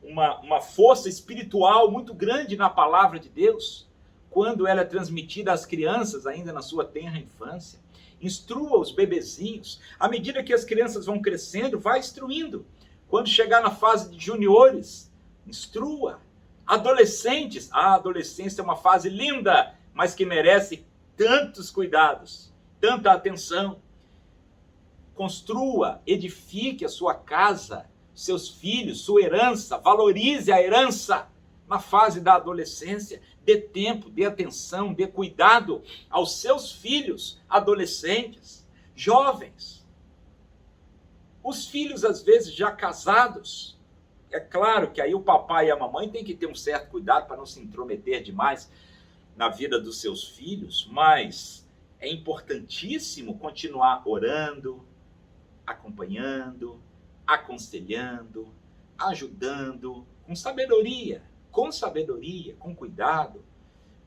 uma força espiritual muito grande na palavra de Deus, quando ela é transmitida às crianças ainda na sua tenra infância. Instrua os bebezinhos. À medida que as crianças vão crescendo, vai instruindo. Quando chegar na fase de juniores, instrua. Adolescentes, a adolescência é uma fase linda, mas que merece tantos cuidados, tanta atenção. Construa, edifique a sua casa, seus filhos, sua herança, valorize a herança na fase da adolescência. Dê tempo, dê atenção, dê cuidado aos seus filhos adolescentes, jovens. Os filhos, às vezes, já casados. É claro que aí o papai e a mamãe têm que ter um certo cuidado para não se intrometer demais na vida dos seus filhos, mas é importantíssimo continuar orando, acompanhando, aconselhando, ajudando, com sabedoria, com cuidado.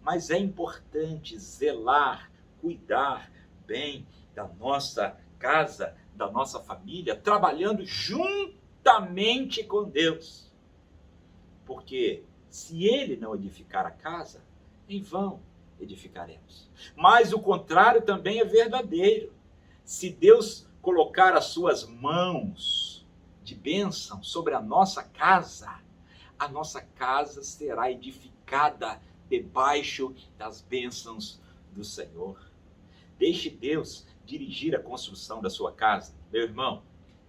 Mas é importante zelar, cuidar bem da nossa casa, da nossa família, trabalhando juntamente com Deus. Porque se Ele não edificar a casa, em vão edificaremos. Mas o contrário também é verdadeiro. Se Deus colocar as suas mãos de bênção sobre a nossa casa será edificada debaixo das bênçãos do Senhor. Deixe Deus dirigir a construção da sua casa. Meu irmão,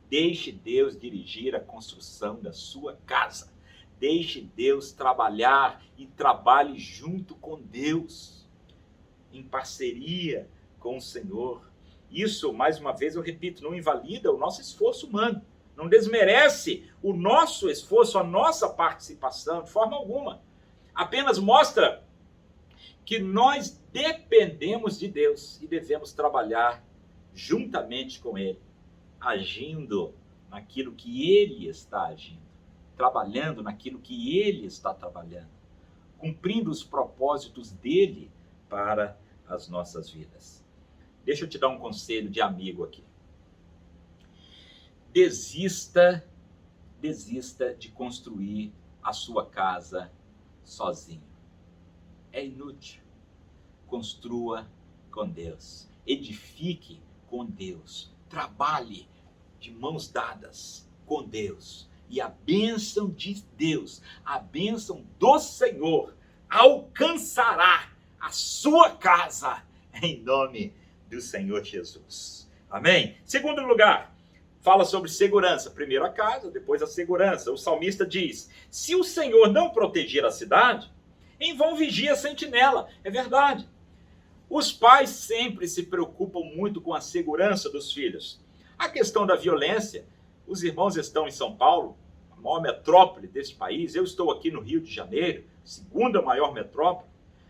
deixe Deus dirigir a construção da sua casa. Deixe Deus trabalhar e trabalhe junto com Deus, em parceria com o Senhor. Isso, mais uma vez, eu repito, não invalida o nosso esforço humano, não desmerece o nosso esforço, a nossa participação, de forma alguma. Apenas mostra que nós dependemos de Deus e devemos trabalhar juntamente com Ele, agindo naquilo que Ele está agindo, trabalhando naquilo que Ele está trabalhando, cumprindo os propósitos dEle para as nossas vidas. Deixa eu te dar um conselho de amigo aqui. Desista de construir a sua casa sozinho. É inútil. Construa com Deus. Edifique com Deus. Trabalhe de mãos dadas com Deus. E a bênção de Deus, a bênção do Senhor, alcançará a sua casa, em nome do Senhor Jesus. Amém? Segundo lugar, fala sobre segurança. Primeiro a casa, depois a segurança. O salmista diz: se o Senhor não proteger a cidade, em vão vigia a sentinela. É verdade. Os pais sempre se preocupam muito com a segurança dos filhos. A questão da violência, os irmãos estão em São Paulo, a maior metrópole deste país. Eu estou aqui no Rio de Janeiro, segunda maior metrópole.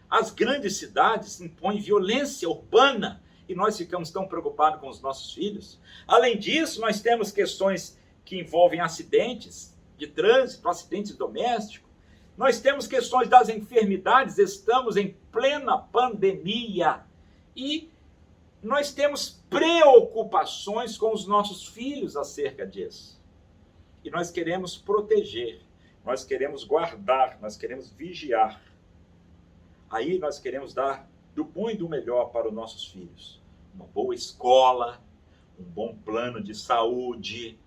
As grandes cidades impõem violência urbana e nós ficamos tão preocupados com os nossos filhos. Além disso, nós temos questões que envolvem acidentes de trânsito, acidentes domésticos. Nós temos questões das enfermidades, estamos em plena pandemia e nós temos preocupações com os nossos filhos acerca disso. E nós queremos proteger, nós queremos guardar, nós queremos vigiar. Aí nós queremos dar do bom e do melhor para os nossos filhos. Uma boa escola, um bom plano de saúde,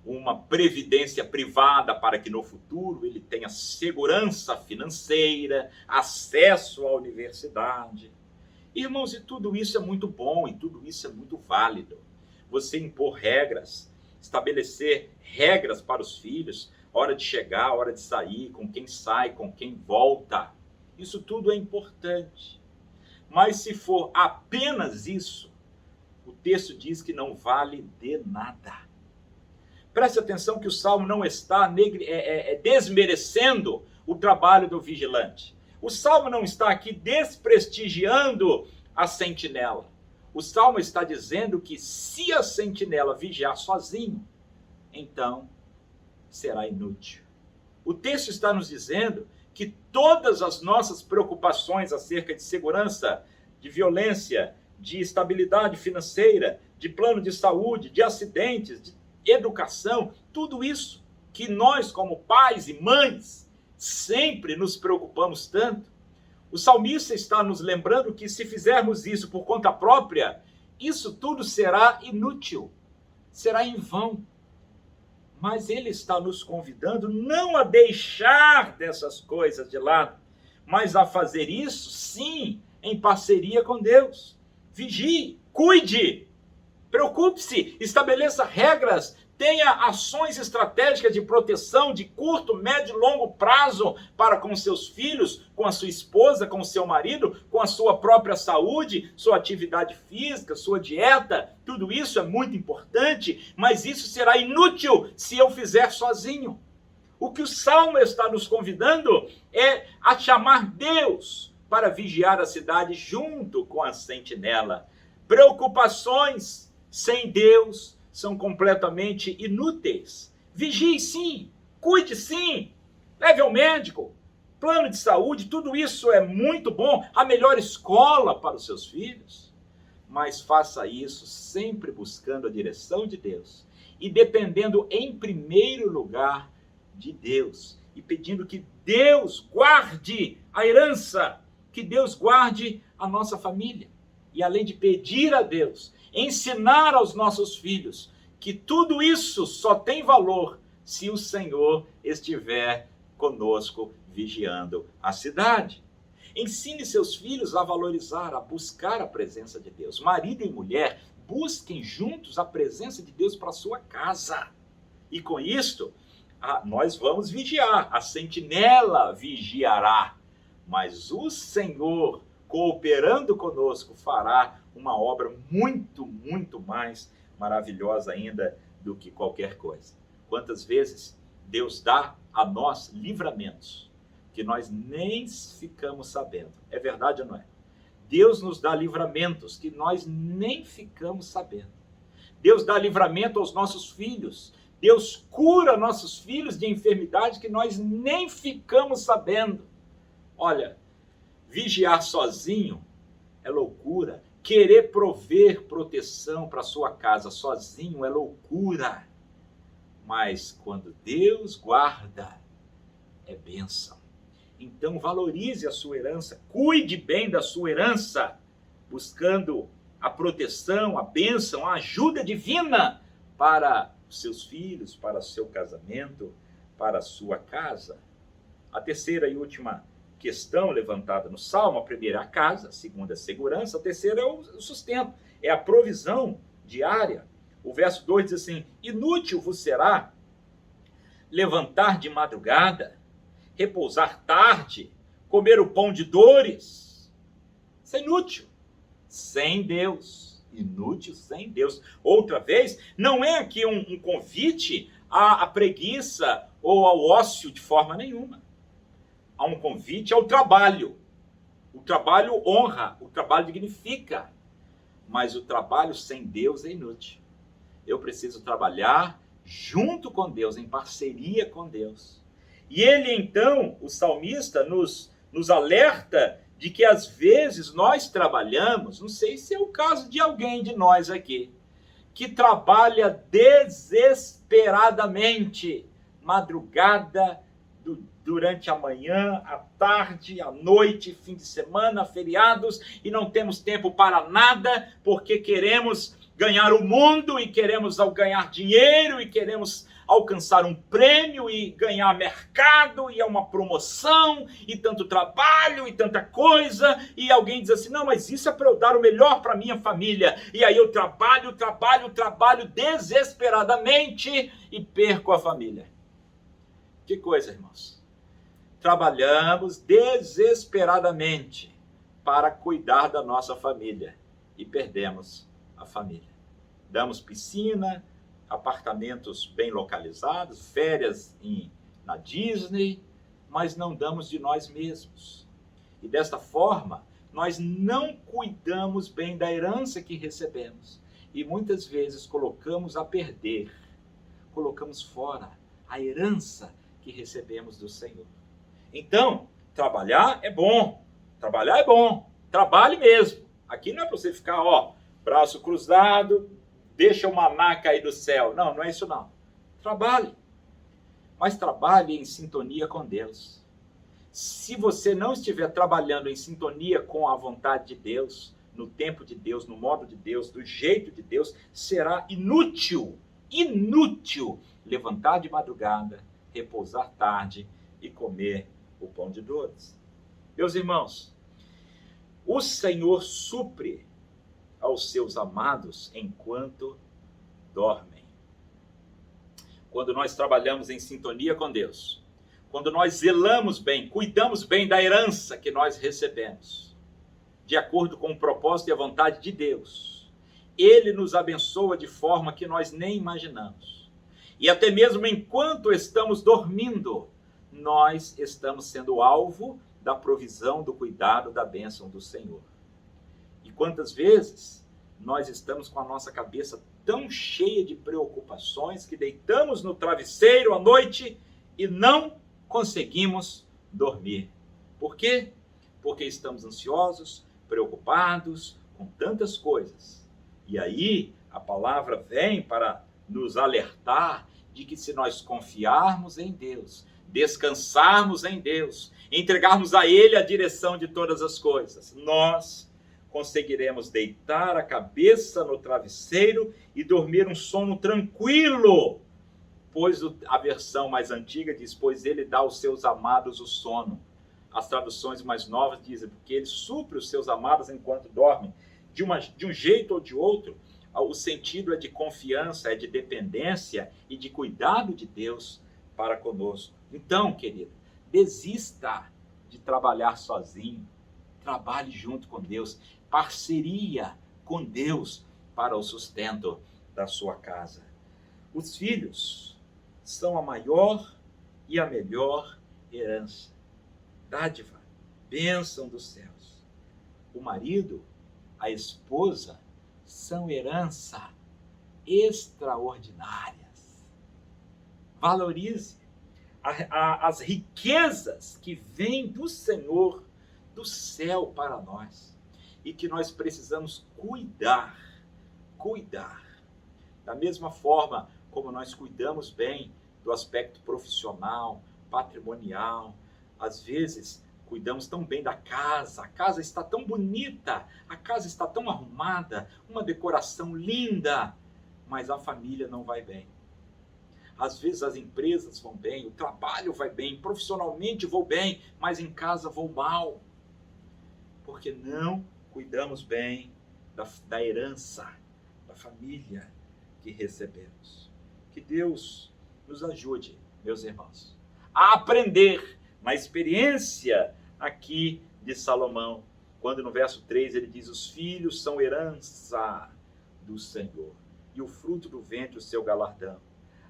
uma previdência privada para que no futuro ele tenha segurança financeira, acesso à universidade. Irmãos, e tudo isso é muito bom e tudo isso é muito válido. Você impor regras, estabelecer regras para os filhos, hora de chegar, hora de sair, com quem sai, com quem volta. Isso tudo é importante. Mas se for apenas isso, o texto diz que não vale de nada. Preste atenção que o Salmo não está desmerecendo o trabalho do vigilante. O Salmo não está aqui desprestigiando a sentinela. O Salmo está dizendo que se a sentinela vigiar sozinho, então será inútil. O texto está nos dizendo que todas as nossas preocupações acerca de segurança, de violência, de estabilidade financeira, de plano de saúde, de acidentes, de educação, tudo isso que nós como pais e mães sempre nos preocupamos tanto, o salmista está nos lembrando que se fizermos isso por conta própria, isso tudo será inútil, será em vão. Mas ele está nos convidando não a deixar dessas coisas de lado, mas a fazer isso, sim, em parceria com Deus. Vigie, cuide, preocupe-se, estabeleça regras, tenha ações estratégicas de proteção de curto, médio e longo prazo para com seus filhos, com a sua esposa, com o seu marido, com a sua própria saúde, sua atividade física, sua dieta. Tudo isso é muito importante, mas isso será inútil se eu fizer sozinho. O que o Salmo está nos convidando é a chamar Deus para vigiar a cidade junto com a sentinela. Preocupações sem Deus são completamente inúteis. Vigie sim, cuide sim, leve ao médico, plano de saúde, tudo isso é muito bom, a melhor escola para os seus filhos, mas faça isso sempre buscando a direção de Deus e dependendo em primeiro lugar de Deus e pedindo que Deus guarde a herança, que Deus guarde a nossa família. E além de pedir a Deus, ensinar aos nossos filhos que tudo isso só tem valor se o Senhor estiver conosco vigiando a cidade. Ensine seus filhos a valorizar, a buscar a presença de Deus. Marido e mulher, busquem juntos a presença de Deus para a sua casa. E com isto, nós vamos vigiar, a sentinela vigiará, mas o Senhor, cooperando conosco, fará uma obra muito, muito mais maravilhosa ainda do que qualquer coisa. Quantas vezes Deus dá a nós livramentos que nós nem ficamos sabendo. É verdade ou não é? Deus nos dá livramentos que nós nem ficamos sabendo. Deus dá livramento aos nossos filhos. Deus cura nossos filhos de enfermidades que nós nem ficamos sabendo. Olha, vigiar sozinho é loucura. Querer prover proteção para sua casa sozinho é loucura. Mas quando Deus guarda, é bênção. Então valorize a sua herança, cuide bem da sua herança, buscando a proteção, a bênção, a ajuda divina para os seus filhos, para o seu casamento, para a sua casa. A terceira e última questão levantada no Salmo, a primeira é a casa, a segunda é a segurança, a terceira é o sustento, é a provisão diária. O verso 2 diz assim: inútil vos será levantar de madrugada, repousar tarde, comer o pão de dores. Isso é inútil. Sem Deus. Inútil sem Deus. Outra vez, não é aqui um convite à preguiça ou ao ócio de forma nenhuma. Há um convite ao trabalho. O trabalho honra, o trabalho dignifica. Mas o trabalho sem Deus é inútil. Eu preciso trabalhar junto com Deus, em parceria com Deus. E ele então, o salmista, nos alerta de que às vezes nós trabalhamos, não sei se é o caso de alguém de nós aqui, que trabalha desesperadamente, madrugada, durante a manhã, a tarde, a noite, fim de semana, feriados, e não temos tempo para nada, porque queremos ganhar o mundo, e queremos ganhar dinheiro, e queremos alcançar um prêmio, e ganhar mercado, e é uma promoção, e tanto trabalho, e tanta coisa, e alguém diz assim, não, mas isso é para eu dar o melhor para minha família, e aí eu trabalho desesperadamente, e perco a família. Que coisa, irmãos. Trabalhamos desesperadamente para cuidar da nossa família e perdemos a família. Damos piscina, apartamentos bem localizados, férias na Disney, mas não damos de nós mesmos. E desta forma, nós não cuidamos bem da herança que recebemos e muitas vezes colocamos a perder, colocamos fora a herança que recebemos do Senhor. Então, trabalhar é bom. Trabalhe mesmo. Aqui não é para você ficar, braço cruzado, deixa o maná cair do céu. Não, não é isso não. Trabalhe. Mas trabalhe em sintonia com Deus. Se você não estiver trabalhando em sintonia com a vontade de Deus, no tempo de Deus, no modo de Deus, do jeito de Deus, será inútil levantar de madrugada, repousar tarde e comer o pão de dores. Meus irmãos, o Senhor supre aos seus amados enquanto dormem. Quando nós trabalhamos em sintonia com Deus, quando nós zelamos bem, cuidamos bem da herança que nós recebemos, de acordo com o propósito e a vontade de Deus, Ele nos abençoa de forma que nós nem imaginamos. E até mesmo enquanto estamos dormindo, nós estamos sendo alvo da provisão, do cuidado, da bênção do Senhor. E quantas vezes nós estamos com a nossa cabeça tão cheia de preocupações que deitamos no travesseiro à noite e não conseguimos dormir. Por quê? Porque estamos ansiosos, preocupados com tantas coisas. E aí a palavra vem para nos alertar de que se nós confiarmos em Deus, descansarmos em Deus, entregarmos a Ele a direção de todas as coisas, nós conseguiremos deitar a cabeça no travesseiro e dormir um sono tranquilo, pois a versão mais antiga diz, pois Ele dá aos seus amados o sono. As traduções mais novas dizem, porque Ele supre os seus amados enquanto dormem. De um jeito ou de outro, o sentido é de confiança, é de dependência e de cuidado de Deus para conosco. Então, querido, desista de trabalhar sozinho. Trabalhe junto com Deus. Parceria com Deus para o sustento da sua casa. Os filhos são a maior e a melhor herança. Dádiva, bênção dos céus. O marido, a esposa, são herança extraordinárias. Valorize as riquezas que vêm do Senhor, do céu para nós, e que nós precisamos cuidar. Da mesma forma como nós cuidamos bem do aspecto profissional, patrimonial, às vezes cuidamos tão bem da casa, a casa está tão bonita, a casa está tão arrumada, uma decoração linda, mas a família não vai bem. Às vezes as empresas vão bem, o trabalho vai bem, profissionalmente vou bem, mas em casa vou mal. Porque não cuidamos bem da herança da família que recebemos. Que Deus nos ajude, meus irmãos, a aprender na experiência aqui de Salomão, quando no verso 3 ele diz: os filhos são herança do Senhor, e o fruto do ventre o seu galardão.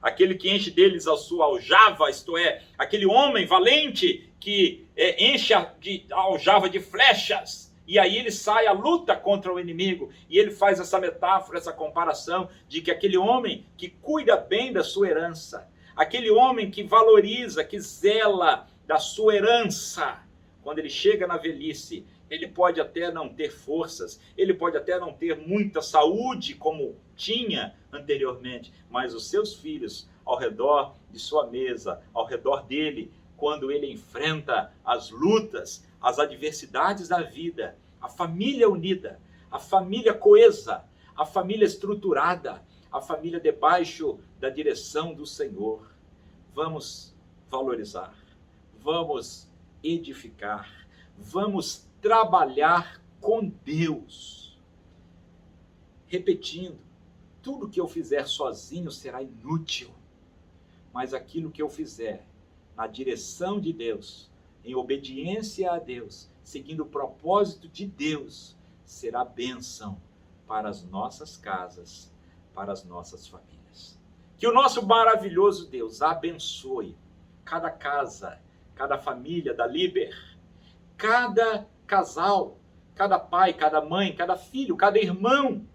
Aquele que enche deles a sua aljava, isto é, aquele homem valente que enche a aljava de flechas, e aí ele sai à luta contra o inimigo, e ele faz essa metáfora, essa comparação, de que aquele homem que cuida bem da sua herança, aquele homem que valoriza, que zela da sua herança, quando ele chega na velhice, ele pode até não ter forças, ele pode até não ter muita saúde como tinha anteriormente, mas os seus filhos ao redor de sua mesa, ao redor dele, quando ele enfrenta as lutas, as adversidades da vida, a família unida, a família coesa, a família estruturada, a família debaixo da direção do Senhor. Vamos valorizar, vamos edificar, vamos trabalhar com Deus. Repetindo, tudo que eu fizer sozinho será inútil, mas aquilo que eu fizer na direção de Deus, em obediência a Deus, seguindo o propósito de Deus, será bênção para as nossas casas, para as nossas famílias. Que o nosso maravilhoso Deus abençoe cada casa, cada família da Liber, cada casal, cada pai, cada mãe, cada filho, cada irmão,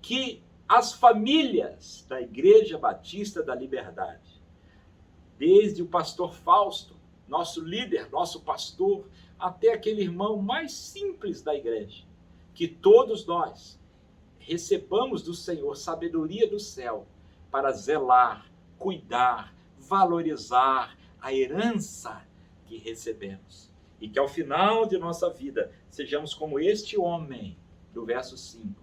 que as famílias da Igreja Batista da Liberdade, desde o pastor Fausto, nosso líder, nosso pastor, até aquele irmão mais simples da igreja, que todos nós recebamos do Senhor sabedoria do céu para zelar, cuidar, valorizar a herança que recebemos. E que ao final de nossa vida sejamos como este homem do verso 5,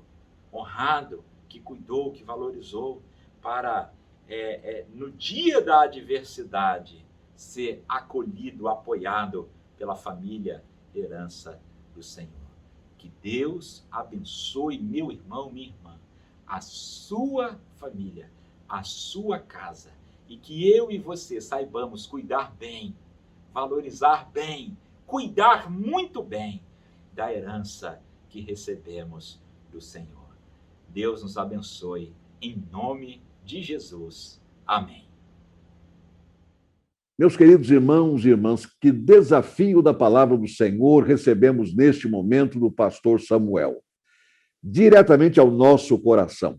honrado, que cuidou, que valorizou, para no dia da adversidade ser acolhido, apoiado pela família herança do Senhor. Que Deus abençoe, meu irmão, minha irmã, a sua família, a sua casa, e que eu e você saibamos cuidar bem, valorizar bem, cuidar muito bem da herança que recebemos do Senhor. Deus nos abençoe, em nome de Jesus. Amém. Meus queridos irmãos e irmãs, que desafio da palavra do Senhor recebemos neste momento do pastor Samuel, diretamente ao nosso coração.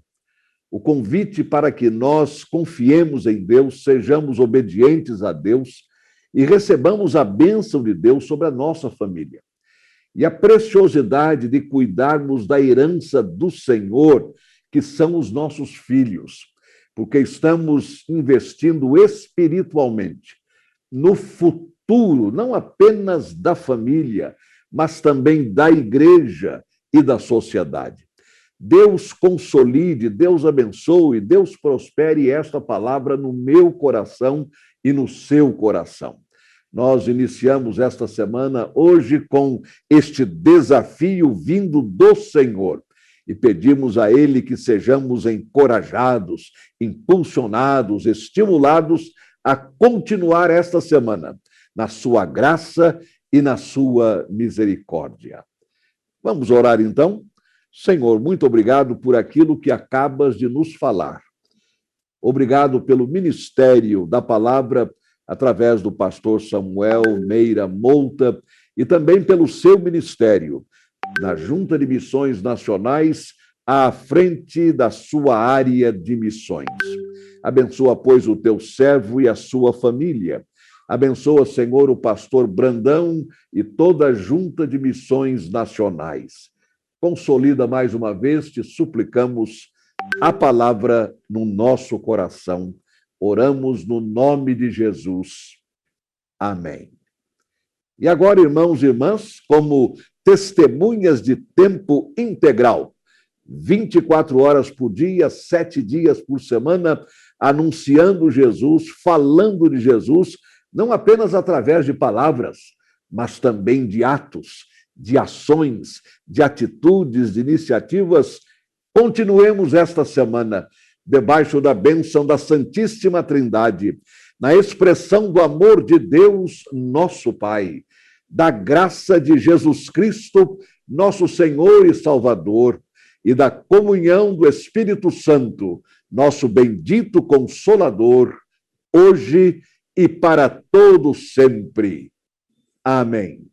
O convite para que nós confiemos em Deus, sejamos obedientes a Deus e recebamos a bênção de Deus sobre a nossa família. E a preciosidade de cuidarmos da herança do Senhor, que são os nossos filhos, porque estamos investindo espiritualmente no futuro, não apenas da família, mas também da igreja e da sociedade. Deus consolide, Deus abençoe, Deus prospere esta palavra no meu coração e no seu coração. Nós iniciamos esta semana hoje com este desafio vindo do Senhor e pedimos a Ele que sejamos encorajados, impulsionados, estimulados a continuar esta semana na sua graça e na sua misericórdia. Vamos orar então? Senhor, muito obrigado por aquilo que acabas de nos falar. Obrigado pelo ministério da palavra através do pastor Samuel Meira Mouta e também pelo seu ministério na Junta de Missões Nacionais à frente da sua área de missões. Abençoa, pois, o teu servo e a sua família. Abençoa, Senhor, o pastor Brandão e toda a Junta de Missões Nacionais. Consolida mais uma vez, te suplicamos a palavra no nosso coração. Oramos no nome de Jesus. Amém. E agora, irmãos e irmãs, como testemunhas de tempo integral, 24 horas por dia, 7 dias por semana, anunciando Jesus, falando de Jesus, não apenas através de palavras, mas também de atos, de ações, de atitudes, de iniciativas Continuemos esta semana debaixo da bênção da Santíssima Trindade, na expressão do amor de Deus, nosso Pai, da graça de Jesus Cristo, nosso Senhor e Salvador, e da comunhão do Espírito Santo, nosso bendito Consolador, hoje e para todo sempre. Amém.